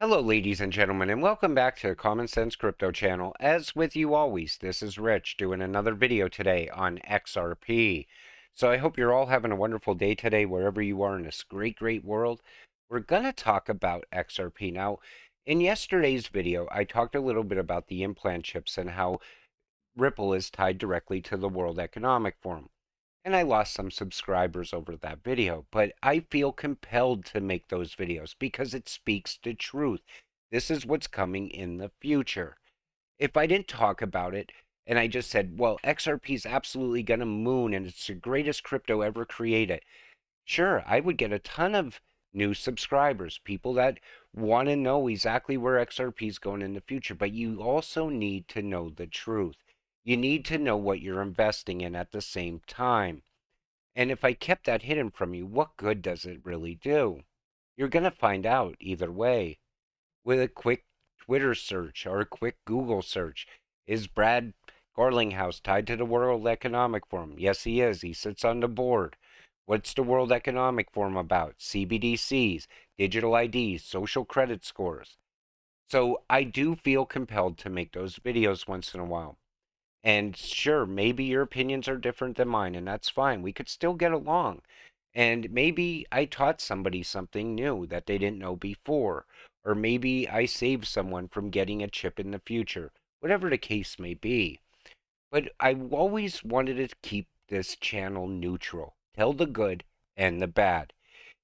Hello, ladies and gentlemen, and welcome back to Common Sense Crypto channel. As with you always, this is Rich doing another video today on XRP. So I hope you're all having a wonderful day today, wherever you are in this great world. We're going to talk about XRP. Now, in yesterday's video, I talked a little bit about the implant chips and how Ripple is tied directly to the World Economic Forum. And I lost some subscribers over that video, but I feel compelled to make those videos because it speaks the truth. This is what's coming in the future. If I didn't talk about it and I just said, well, XRP is absolutely going to moon and it's the greatest crypto ever created, sure, I would get a ton of new subscribers, people that want to know exactly where XRP is going in the future. But you also need to know the truth. You need to know what you're investing in at the same time. And if I kept that hidden from you, what good does it really do? You're going to find out either way. With a quick Twitter search or a quick Google search, is Brad Garlinghouse tied to the World Economic Forum? Yes, he is. He sits on the board. What's the World Economic Forum about? CBDCs, digital IDs, social credit scores. So I do feel compelled to make those videos once in a while. And sure, maybe your opinions are different than mine, and that's fine. We could still get along. And maybe I taught somebody something new that they didn't know before. Or maybe I saved someone from getting a chip in the future. Whatever the case may be. But I always wanted to keep this channel neutral. Tell the good and the bad.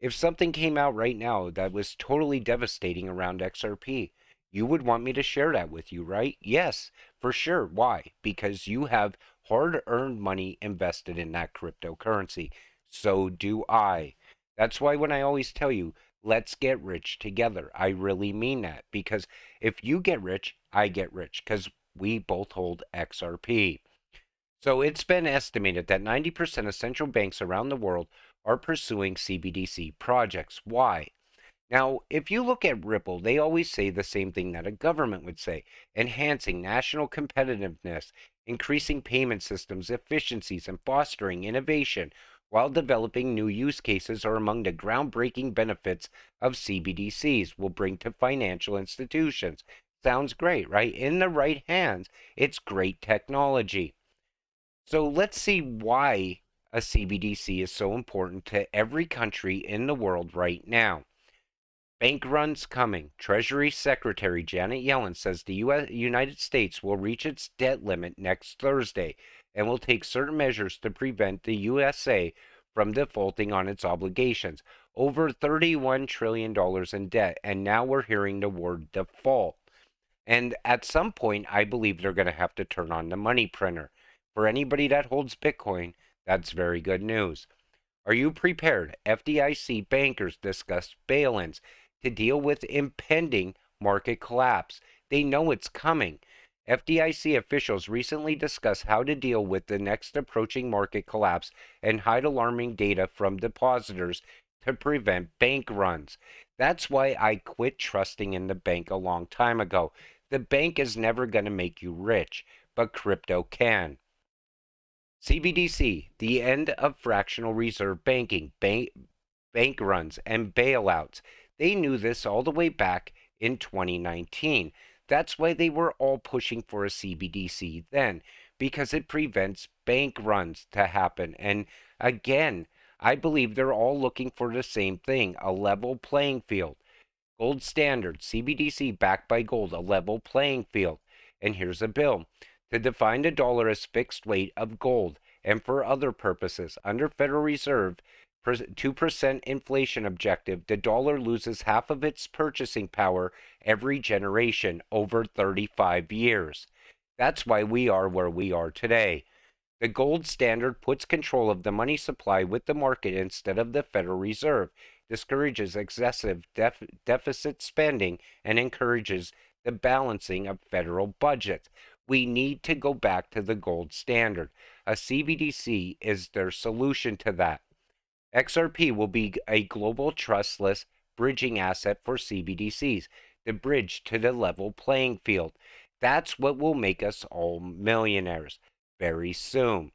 If something came out right now that was totally devastating around XRP, you would want me to share that with you, right? Yes, for sure. Why? Because you have hard-earned money invested in that cryptocurrency. So do I. That's why when I always tell you, let's get rich together, I really mean that. Because if you get rich, I get rich. Because we both hold XRP. So it's been estimated that 90% of central banks around the world are pursuing CBDC projects. Why? Now, if you look at Ripple, they always say the same thing that a government would say: enhancing national competitiveness, increasing payment systems efficiencies, and fostering innovation while developing new use cases are among the groundbreaking benefits of CBDCs will bring to financial institutions. Sounds great, right? In the right hands, it's great technology. So let's see why a CBDC is so important to every country in the world right now. Bank runs coming. Treasury Secretary Janet Yellen says the United States will reach its debt limit next Thursday and will take certain measures to prevent the USA from defaulting on its obligations. Over $31 trillion in debt, and now we're hearing the word default. And at some point, I believe they're going to have to turn on the money printer. For anybody that holds Bitcoin, that's very good news. Are you prepared? FDIC bankers discuss bail-ins to deal with impending market collapse. They know it's coming. FDIC officials recently discussed how to deal with the next approaching market collapse and hide alarming data from depositors to prevent bank runs. That's why I quit trusting in the bank a long time ago. The bank is never going to make you rich, but crypto can. CBDC, the end of fractional reserve banking, bank runs, and bailouts. They knew this all the way back in 2019. That's why they were all pushing for a CBDC then, because it prevents bank runs to happen. And again, I believe they're all looking for the same thing: a level playing field. Gold standard, CBDC backed by gold, a level playing field. And here's a bill to define the dollar as fixed weight of gold and for other purposes. Under Federal Reserve 2% inflation objective, the dollar loses half of its purchasing power every generation over 35 years. That's why we are where we are today. The gold standard puts control of the money supply with the market instead of the Federal Reserve, discourages excessive deficit spending, and encourages the balancing of federal budgets. We need to go back to the gold standard. A CBDC is their solution to that. XRP will be a global trustless bridging asset for CBDCs, the bridge to the level playing field. That's what will make us all millionaires very soon.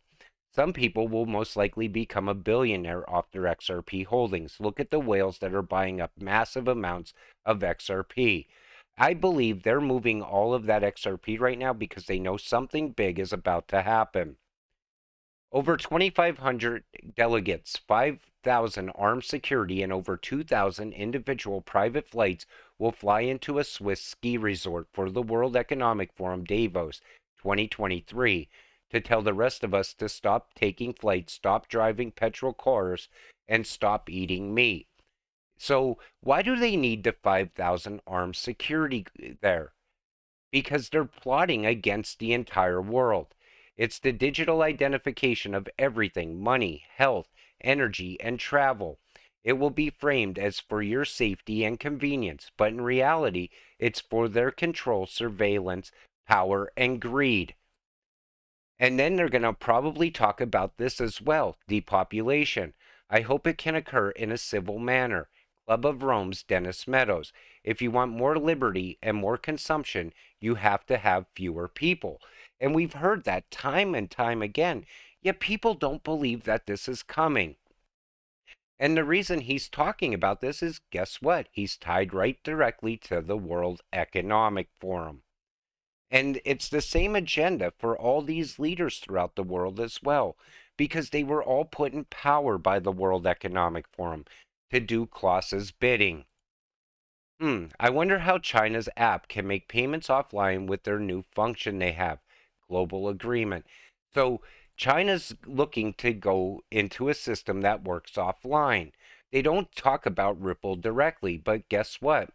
Some people will most likely become a billionaire off their XRP holdings. Look at the whales that are buying up massive amounts of XRP. I believe they're moving all of that XRP right now because they know something big is about to happen. Over 2,500 delegates, 5,000 armed security, and over 2,000 individual private flights will fly into a Swiss ski resort for the World Economic Forum Davos 2023 to tell the rest of us to stop taking flights, stop driving petrol cars, and stop eating meat. So, why do they need the 5,000 armed security there? Because they're plotting against the entire world. It's the digital identification of everything: money, health, energy, and travel. It will be framed as for your safety and convenience, but in reality, it's for their control, surveillance, power, and greed. And then they're going to probably talk about this as well: depopulation. I hope it can occur in a civil manner. Club of Rome's Dennis Meadows. If you want more liberty and more consumption, you have to have fewer people. And we've heard that time and time again, yet people don't believe that this is coming. And the reason he's talking about this is, guess what? He's tied right directly to the World Economic Forum. And it's the same agenda for all these leaders throughout the world as well, because they were all put in power by the World Economic Forum to do Klaus's bidding. I wonder how China's app can make payments offline with their new function they have, global agreement. So China's looking to go into a system that works offline. They don't talk about Ripple directly, but guess what?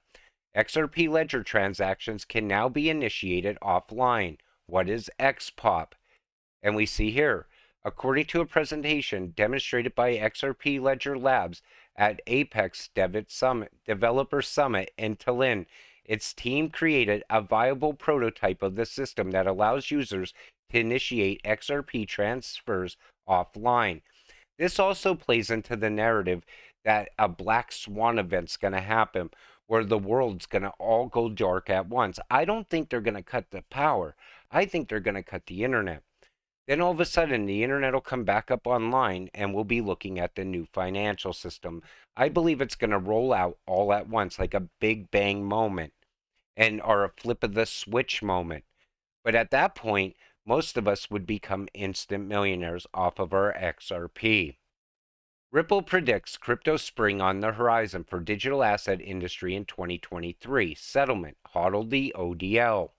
XRP ledger transactions can now be initiated offline. What is XPOP? And we see here, according to a presentation demonstrated by XRP Ledger Labs at Apex Developer Summit in Tallinn, its team created a viable prototype of the system that allows users to initiate XRP transfers offline. This also plays into the narrative that a black swan event's going to happen where the world's going to all go dark at once. I don't think they're going to cut the power. I think they're going to cut the internet. Then all of a sudden, the internet will come back up online and we'll be looking at the new financial system. I believe it's going to roll out all at once, like a big bang moment or a flip of the switch moment. But at that point, most of us would become instant millionaires off of our XRP. Ripple predicts crypto spring on the horizon for digital asset industry in 2023. Settlement, hodl the ODL.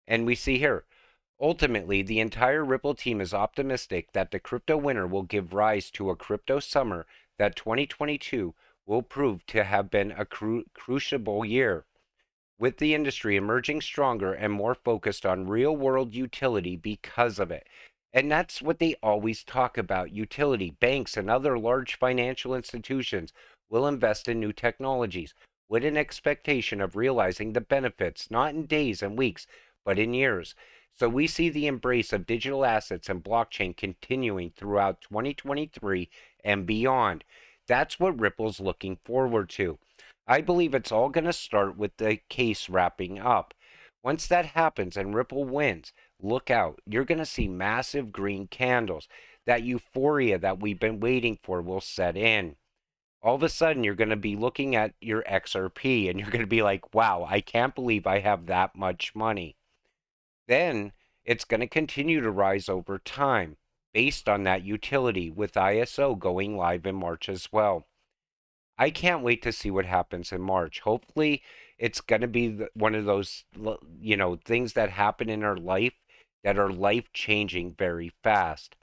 And we see here, ultimately, the entire Ripple team is optimistic that the crypto winter will give rise to a crypto summer that 2022 will prove to have been a crucible year, with the industry emerging stronger and more focused on real-world utility because of it. And that's what they always talk about: utility. Banks and other large financial institutions will invest in new technologies with an expectation of realizing the benefits not in days and weeks, but in years. So we see the embrace of digital assets and blockchain continuing throughout 2023 and beyond. That's what Ripple's looking forward to. I believe it's all going to start with the case wrapping up. Once that happens and Ripple wins, look out. You're going to see massive green candles. That euphoria that we've been waiting for will set in. All of a sudden, you're going to be looking at your XRP and you're going to be like, wow, I can't believe I have that much money. Then it's going to continue to rise over time based on that utility, with ISO going live in March as well. I can't wait to see what happens in March. Hopefully, it's going to be one of those, things that happen in our life that are life changing very fast.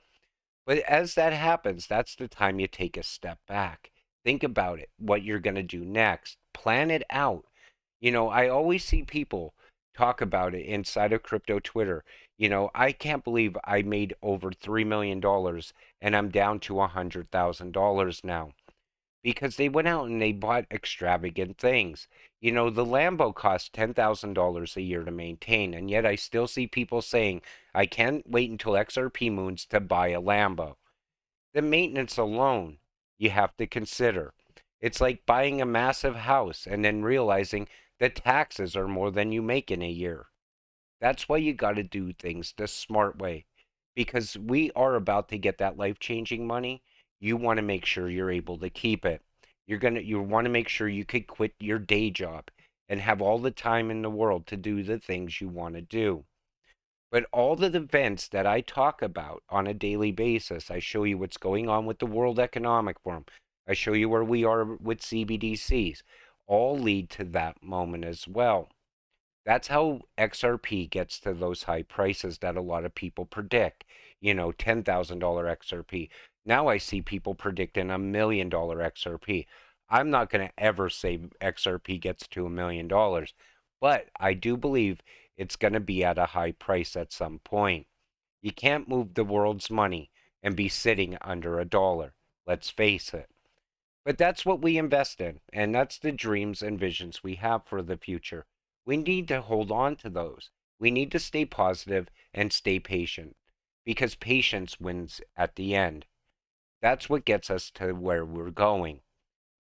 But as that happens, that's the time you take a step back. Think about it, what you're going to do next. Plan it out. I always see people talk about it inside of crypto Twitter. I can't believe I made over $3 million and I'm down to $100,000 now, because they went out and they bought extravagant things. The Lambo costs $10,000 a year to maintain, and yet I still see people saying, I can't wait until XRP moons to buy a Lambo. The maintenance alone, you have to consider. It's like buying a massive house and then realizing that taxes are more than you make in a year. That's why you got to do things the smart way. because we are about to get that life-changing money. You want to make sure you're able to keep it. You want to make sure you could quit your day job and have all the time in the world to do the things you want to do. But all the events that I talk about on a daily basis, I show you what's going on with the World Economic Forum. I show you where we are with CBDCs, all lead to that moment as well. That's how XRP gets to those high prices that a lot of people predict. $10,000 XRP. Now I see people predicting $1 million XRP. I'm not going to ever say XRP gets to $1 million, but I do believe it's going to be at a high price at some point. You can't move the world's money and be sitting under $1. Let's face it. But that's what we invest in, and that's the dreams and visions we have for the future. We need to hold on to those. We need to stay positive and stay patient, because patience wins at the end. That's what gets us to where we're going.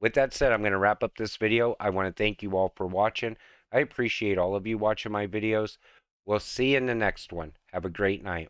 With that said, I'm going to wrap up this video. I want to thank you all for watching. I appreciate all of you watching my videos. We'll see you in the next one. Have a great night.